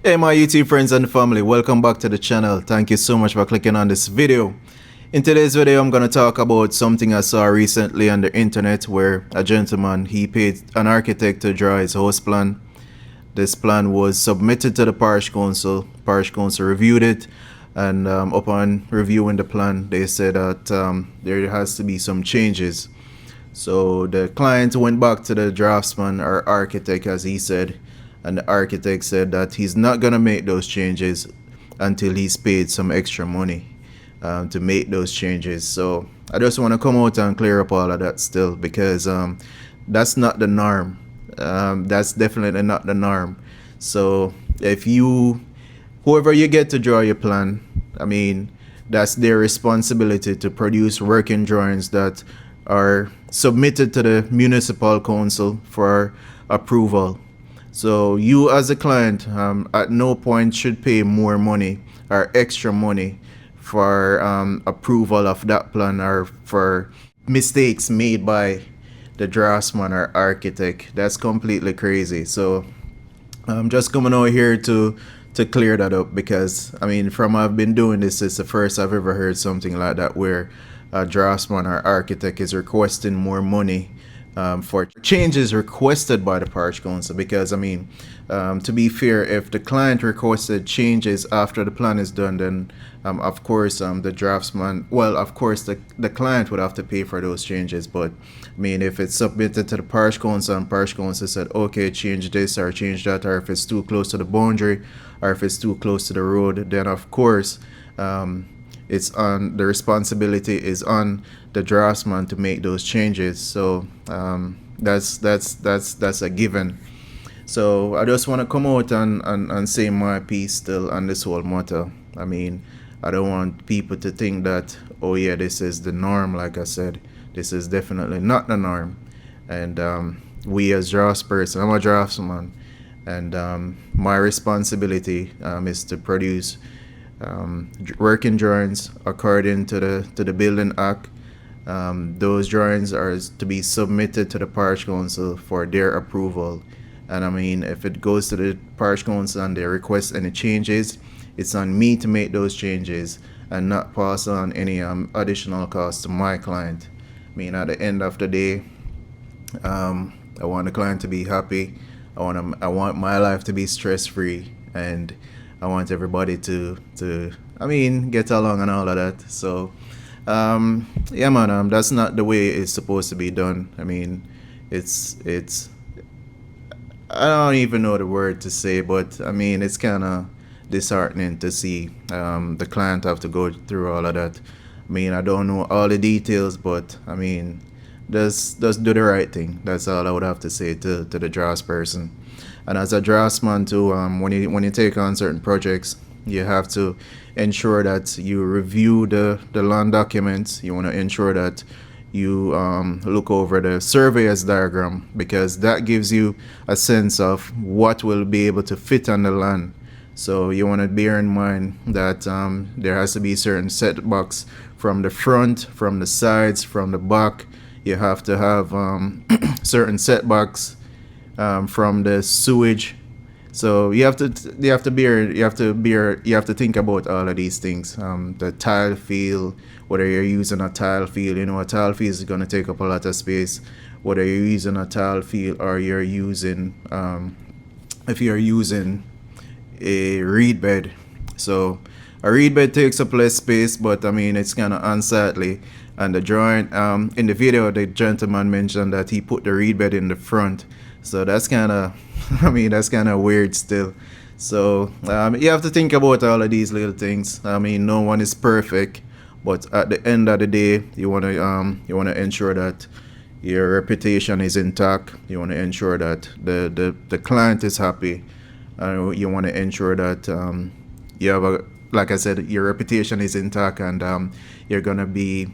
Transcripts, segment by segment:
Hey my YouTube friends and family, welcome back to the channel. Thank you so much for clicking on this video. In today's video, I'm going to talk about something I saw recently on the internet where a gentleman, he paid an architect to draw his house plan. This plan was submitted to the Parish Council. Parish Council reviewed it, and upon reviewing the plan, they said that there has to be some changes. So the client went back to the draftsman or architect, as he said, and the architect said that he's not gonna make those changes until he's paid some extra money to make those changes. So I just want to come out and clear up all of that still, because that's not the norm. That's definitely not the norm. So if whoever you get to draw your plan, I mean, that's their responsibility to produce working drawings that are submitted to the municipal council for approval. So you as a client at no point should pay more money or extra money for approval of that plan or for mistakes made by the draftsman or architect. That's completely crazy. So I'm just coming out here to clear that up, because I mean, from I've been doing this, it's the first I've ever heard something like that where a draftsman or architect is requesting more money for changes requested by the Parish Council. Because I mean, to be fair, if the client requested changes after the plan is done, then of course the draftsman, well, of course the client would have to pay for those changes. But I mean, if it's submitted to the Parish Council and Parish Council said, okay, change this or change that, or if it's too close to the boundary or if it's too close to the road, then of course it's on the responsibility is on the draftsman to make those changes. So that's a given. So I just want to come out and say my piece still on this whole matter. I mean, I don't want people to think that, oh yeah, this is the norm. Like I said, this is definitely not the norm. And we as draftsperson, I'm a draftsman, and my responsibility is to produce working drawings according to the Building Act. Those drawings are to be submitted to the Parish Council for their approval. And I mean, if it goes to the Parish Council and they request any changes, it's on me to make those changes and not pass on any additional cost to my client. I mean, at the end of the day, I want the client to be happy. I want my life to be stress-free, and I want everybody to I mean, get along and all of that. So yeah man, that's not the way it's supposed to be done. I mean, it's I don't even know the word to say, but I mean, it's kind of disheartening to see the client have to go through all of that. I mean, I don't know all the details, but I mean, just do the right thing. That's all I would have to say to the draftsperson. And as a draftsman too, when you take on certain projects, you have to ensure that you review the land documents. You want to ensure that you look over the surveyor's diagram, because that gives you a sense of what will be able to fit on the land. So you want to bear in mind that there has to be certain setbacks from the front, from the sides, from the back. You have to have certain setbacks from the sewage. So you have to think about all of these things. The tile field, whether you're using a tile field, you know, a tile field is going to take up a lot of space. Whether you're using a tile field or you're using, if you're using a reed bed. So a reed bed takes up less space, but I mean, it's kind of unsightly. And the drawing, in the video, the gentleman mentioned that he put the reed bed in the front. So that's kind of, I mean, that's kind of weird still. So you have to think about all of these little things. I mean, no one is perfect, but at the end of the day, you want to ensure that your reputation is intact. You want to ensure that the client is happy. You want to ensure that you have like I said, your reputation is intact, and you're gonna be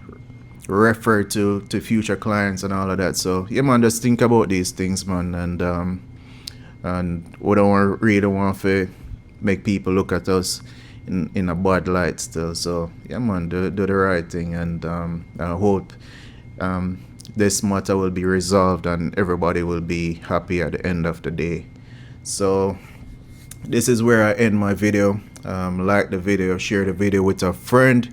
refer to future clients and all of that. So yeah man, just think about these things, man, and we don't really want to make people look at us in a bad light still. So yeah man, do the right thing, and I hope this matter will be resolved and everybody will be happy at the end of the day. So this is where I end my video. Like the video, share the video with a friend,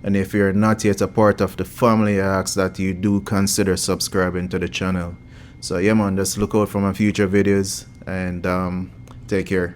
and if you're not yet a part of the family, I ask that you do consider subscribing to the channel. So yeah man, just look out for my future videos, and take care.